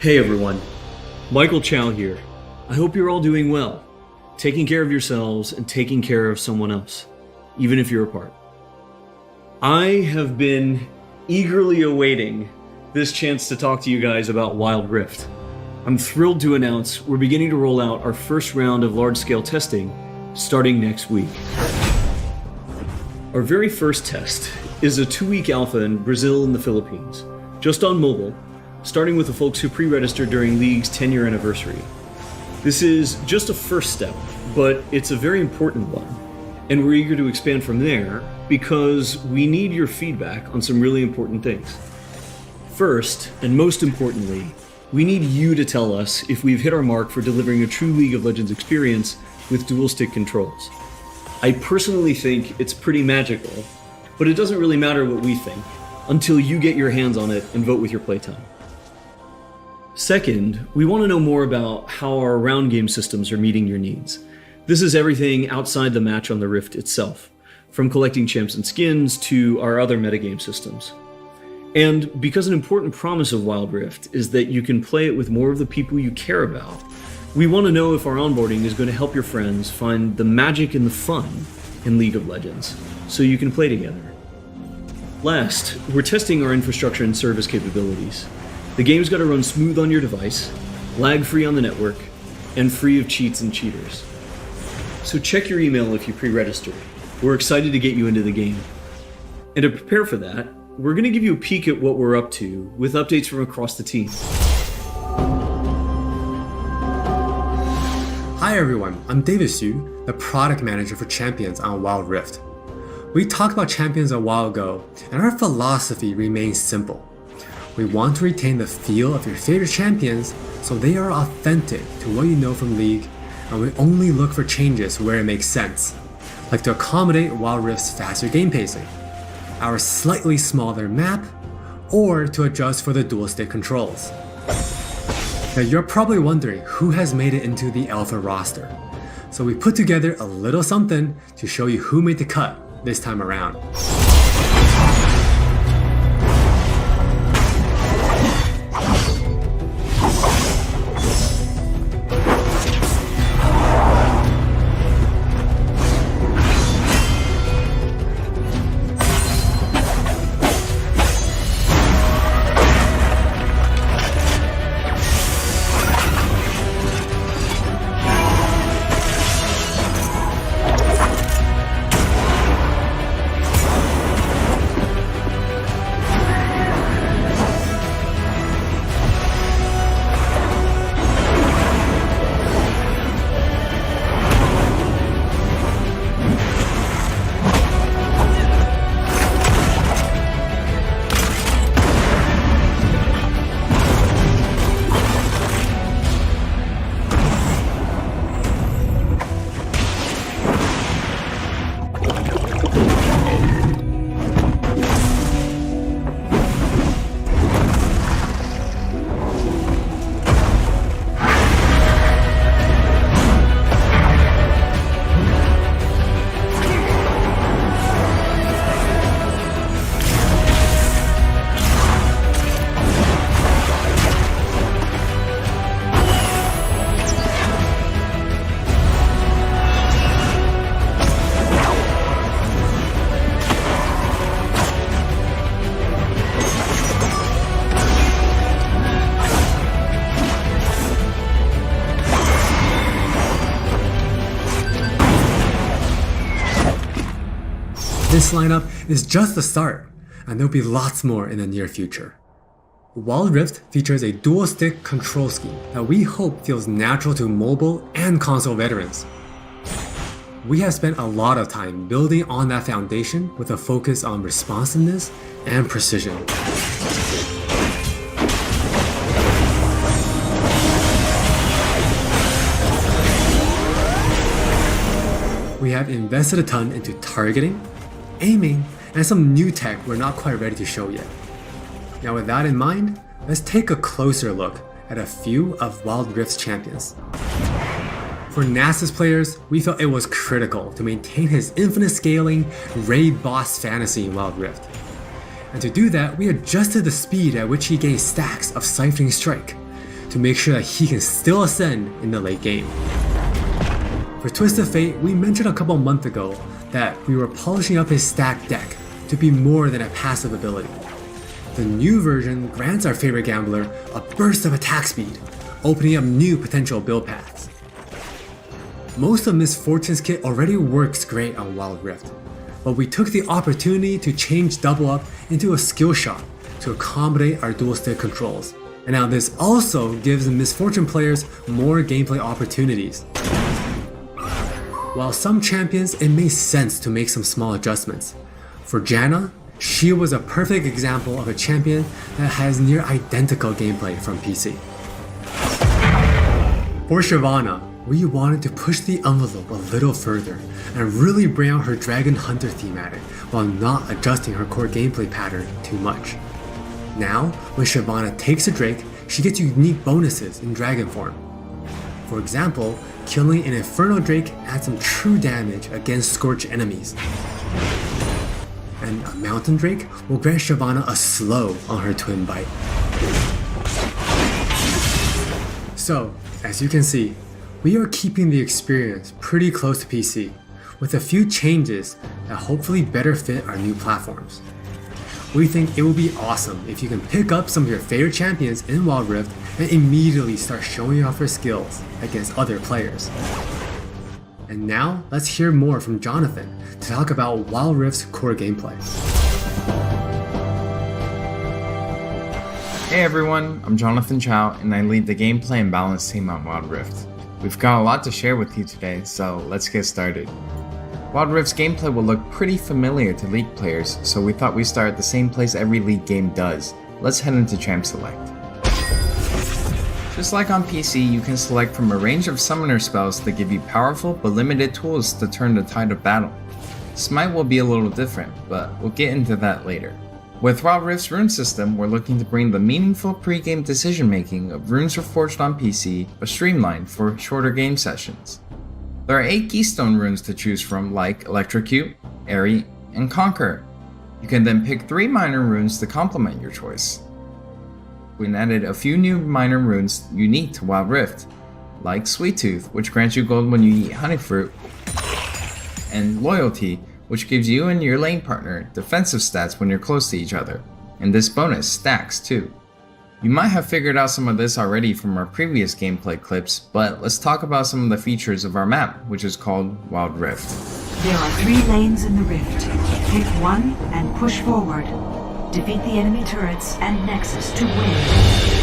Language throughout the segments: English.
Hey everyone, Michael Chow here. I hope you're all doing well, taking care of yourselves and taking care of someone else, even if you're apart. I have been eagerly awaiting this chance to talk to you guys about Wild Rift. I'm thrilled to announce we're beginning to roll out our first round of large-scale testing starting next week. Our very first test is a 2-week alpha in Brazil and the Philippines, just on mobile, starting with the folks who pre-registered during League's 10-year anniversary. This is just a first step, but it's a very important one, and we're eager to expand from there because we need your feedback on some really important things. First, and most importantly, we need you to tell us if we've hit our mark for delivering a true League of Legends experience with dual-stick controls. I personally think it's pretty magical, but it doesn't really matter what we think until you get your hands on it and vote with your playtime. Second, we want to know more about how our round game systems are meeting your needs. This is everything outside the match on the Rift itself, from collecting champs and skins to our other metagame systems. And because an important promise of Wild Rift is that you can play it with more of the people you care about, we want to know if our onboarding is going to help your friends find the magic and the fun in League of Legends, so you can play together. Last, we're testing our infrastructure and service capabilities. The game's got to run smooth on your device, lag-free on the network, and free of cheats and cheaters. So check your email if you pre-registered. We're excited to get you into the game. And to prepare for that, we're going to give you a peek at what we're up to with updates from across the team. Hi everyone, I'm David Xu, the product manager for Champions on Wild Rift. We talked about Champions a while ago, and our philosophy remains simple. We want to retain the feel of your favorite champions so they are authentic to what you know from League, and we only look for changes where it makes sense, like to accommodate Wild Rift's faster game pacing, our slightly smaller map, or to adjust for the dual-stick controls. Now you're probably wondering who has made it into the alpha roster, so we put together a little something to show you who made the cut this time around. This lineup is just the start, and there'll be lots more in the near future. Wild Rift features a dual-stick control scheme that we hope feels natural to mobile and console veterans. We have spent a lot of time building on that foundation with a focus on responsiveness and precision. We have invested a ton into targeting, aiming, and some new tech we're not quite ready to show yet. Now with that in mind, let's take a closer look at a few of Wild Rift's champions. For Nasus players, we felt it was critical to maintain his infinite scaling raid boss fantasy in Wild Rift. And to do that, we adjusted the speed at which he gained stacks of Siphoning Strike, to make sure that he can still ascend in the late game. For Twisted Fate, we mentioned a couple months ago that we were polishing up his stacked deck to be more than a passive ability. The new version grants our favorite gambler a burst of attack speed, opening up new potential build paths. Most of Miss Fortune's kit already works great on Wild Rift, but we took the opportunity to change Double Up into a skill shot to accommodate our dual stick controls. And now this also gives Miss Fortune players more gameplay opportunities. While some champions, it made sense to make some small adjustments. For Janna, she was a perfect example of a champion that has near identical gameplay from PC. For Shyvana, we wanted to push the envelope a little further and really bring out her Dragon Hunter thematic while not adjusting her core gameplay pattern too much. Now, when Shyvana takes a Drake, she gets unique bonuses in dragon form. For example, killing an Inferno Drake adds some true damage against Scorch enemies. And a Mountain Drake will grant Shyvana a slow on her Twin Bite. So, as you can see, we are keeping the experience pretty close to PC, with a few changes that hopefully better fit our new platforms. We think it will be awesome if you can pick up some of your favorite champions in Wild Rift and immediately start showing off your skills against other players. And now, let's hear more from Jonathan to talk about Wild Rift's core gameplay. Hey everyone, I'm Jonathan Chow and I lead the gameplay and balance team on Wild Rift. We've got a lot to share with you today, so let's get started. Wild Rift's gameplay will look pretty familiar to League players, so we thought we'd start at the same place every League game does. Let's head into Champ Select. Just like on PC, you can select from a range of summoner spells that give you powerful but limited tools to turn the tide of battle. Smite will be a little different, but we'll get into that later. With Wild Rift's rune system, we're looking to bring the meaningful pre-game decision making of runes reforged on PC, but streamlined for shorter game sessions. There are 8 keystone runes to choose from, like Electrocute, Airy, and Conquer. You can then pick 3 minor runes to complement your choice. We added a few new minor runes unique to Wild Rift, like Sweet Tooth, which grants you gold when you eat honey fruit, and Loyalty, which gives you and your lane partner defensive stats when you're close to each other, and this bonus stacks too. You might have figured out some of this already from our previous gameplay clips, but let's talk about some of the features of our map, which is called Wild Rift. There are 3 lanes in the rift. Pick one and push forward. Defeat the enemy turrets and Nexus to win.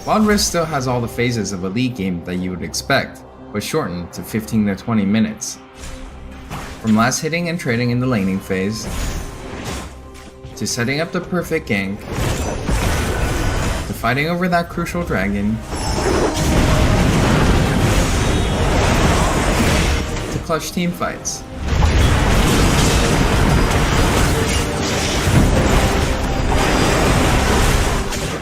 Wild Rift still has all the phases of a League game that you would expect, but shortened to 15 to 20 minutes. From last hitting and trading in the laning phase, to setting up the perfect gank, to fighting over that crucial dragon, to clutch team fights.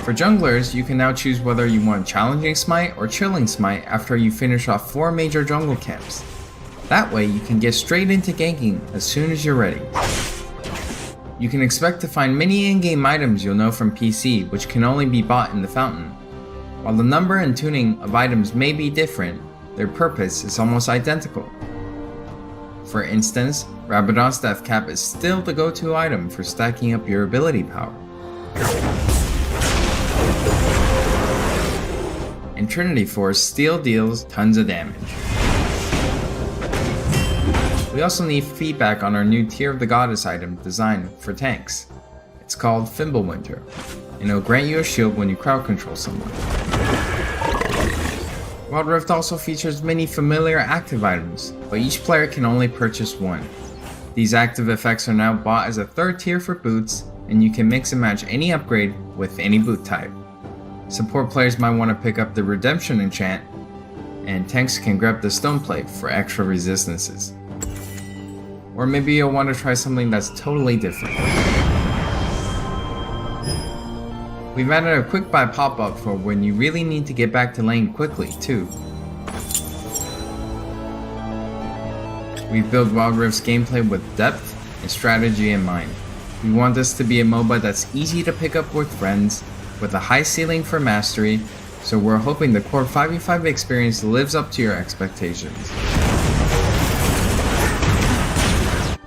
For junglers, you can now choose whether you want Challenging Smite or Chilling Smite after you finish off 4 major jungle camps. That way you can get straight into ganking as soon as you're ready. You can expect to find many in-game items you'll know from PC, which can only be bought in the fountain. While the number and tuning of items may be different, their purpose is almost identical. For instance, Rabadon's Death Cap is still the go-to item for stacking up your ability power. And Trinity Force still deals tons of damage. We also need feedback on our new Tear of the Goddess item designed for tanks. It's called Fimbulwinter, and it'll grant you a shield when you crowd control someone. Wild Rift also features many familiar active items, but each player can only purchase one. These active effects are now bought as a third tier for boots, and you can mix and match any upgrade with any boot type. Support players might want to pick up the Redemption enchant, and tanks can grab the Stone Plate for extra resistances. Or maybe you'll want to try something that's totally different. We've added a quick buy pop-up for when you really need to get back to lane quickly too. We've built Wild Rift's gameplay with depth and strategy in mind. We want this to be a MOBA that's easy to pick up with friends, with a high ceiling for mastery, so we're hoping the core 5v5 experience lives up to your expectations.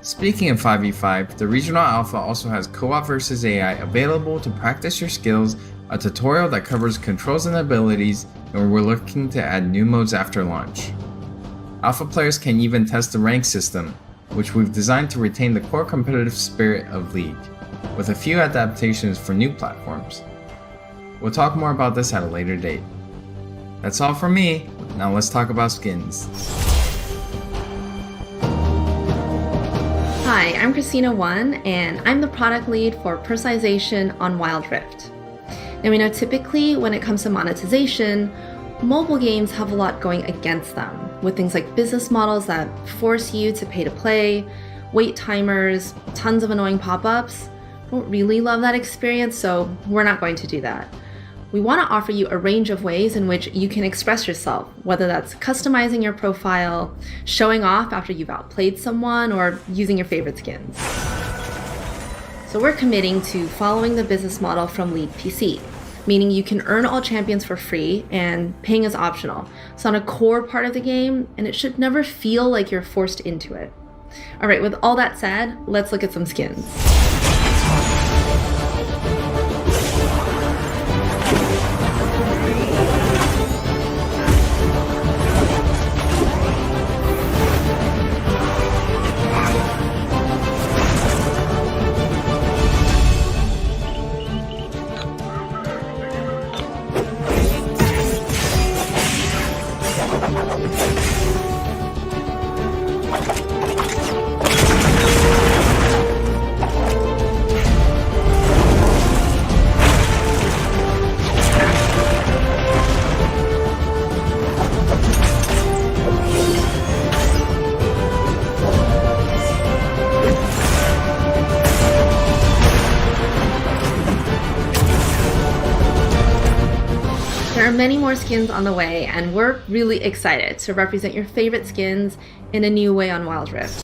Speaking of 5v5, the Regional Alpha also has Co-op vs AI available to practice your skills, a tutorial that covers controls and abilities, and we're looking to add new modes after launch. Alpha players can even test the rank system, which we've designed to retain the core competitive spirit of League, with a few adaptations for new platforms. We'll talk more about this at a later date. That's all from me, now let's talk about skins. Hi, I'm Christina1, and I'm the product lead for personalization on Wild Rift. Now we know typically when it comes to monetization, mobile games have a lot going against them, with things like business models that force you to pay to play, wait timers, tons of annoying pop-ups. Don't really love that experience, so we're not going to do that. We want to offer you a range of ways in which you can express yourself, whether that's customizing your profile, showing off after you've outplayed someone, or using your favorite skins. So we're committing to following the business model from League PC, meaning you can earn all champions for free and paying is optional. It's not a core part of the game, and it should never feel like you're forced into it. All right, with all that said, let's look at some skins. There are many more skins on the way, and we're really excited to represent your favorite skins in a new way on Wild Rift.